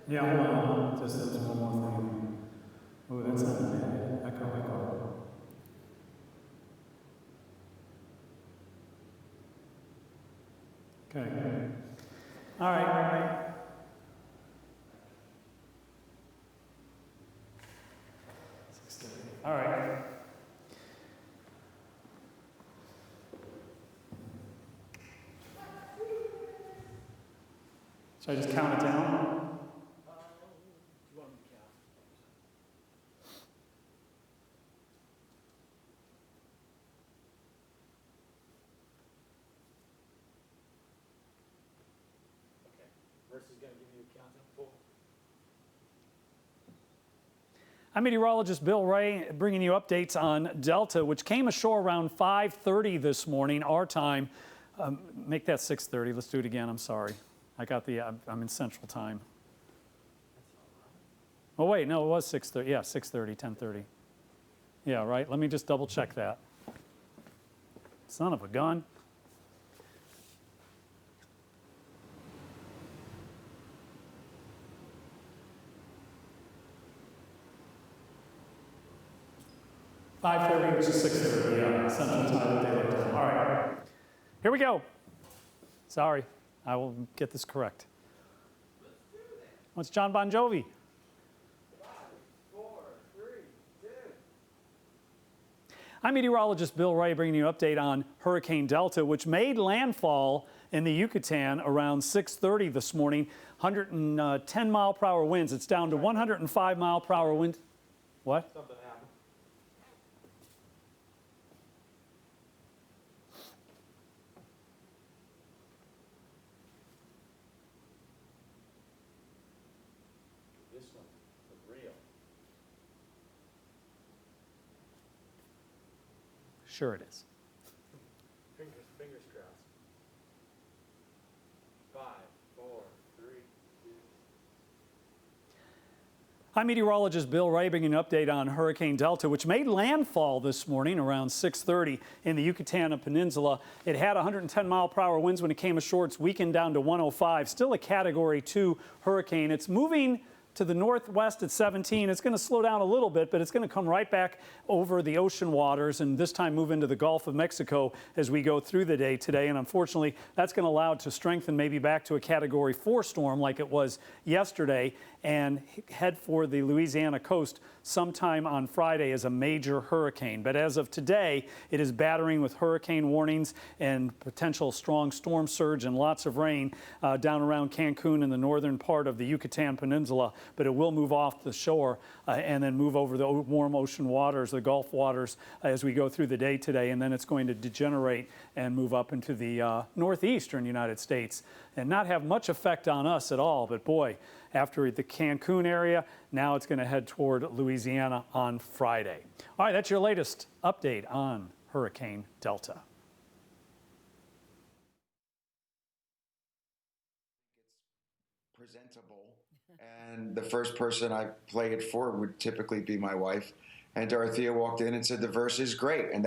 Yeah, hold on. Just one more thing. Oh, that's not bad. Echo. Okay. All right. All right. Should I just count it down? Versus going to give you a countdown. 4. I'm meteorologist Bill Ray, bringing you updates on Delta, which came ashore around 5:30 this morning, our time. Make that 6:30. Let's do it again. I'm sorry. I'm in Central Time. Oh, wait, no, it was 6:30. Yeah, 6:30, 10:30. Yeah, right. Let me just double check that. Son of a gun. $5:30, which is 6:30, yeah, Central Time, Daylight Time. All right, here we go. Sorry, I will get this correct. What's John Bon Jovi? 5, 4, 3, 2. I'm meteorologist Bill Ray, bringing you an update on Hurricane Delta, which made landfall in the Yucatan around 6:30 this morning. 110 mile per hour winds. It's down to 105 mile per hour wind. What? Something happened. This one, the real. Sure it is. Fingers crossed. 5, 4, 3, 2. I'm meteorologist Bill Ray, bringing an update on Hurricane Delta, which made landfall this morning around 6:30 in the Yucatan Peninsula. It had 110 mile per hour winds when it came ashore. It's weakened down to 105, still a Category 2 hurricane. It's moving to the northwest at 17. It's going to slow down a little bit, but it's going to come right back over the ocean waters and this time move into the Gulf of Mexico as we go through the day today. And unfortunately, that's going to allow it to strengthen maybe back to a Category 4 storm like it was yesterday and head for the Louisiana coast sometime on Friday as a major hurricane. But as of today, it is battering with hurricane warnings and potential strong storm surge and lots of rain down around Cancun in the northern part of the Yucatan Peninsula. But it will move off the shore and then move over the warm ocean waters, the Gulf waters, as we go through the day today. And then it's going to degenerate and move up into the northeastern United States and not have much effect on us at all. But boy, after the Cancun area, now it's going to head toward Louisiana on Friday. All right, that's your latest update on Hurricane Delta. It's presentable, and the first person I play it for would typically be my wife. And Dorothea walked in and said, "The verse is great." And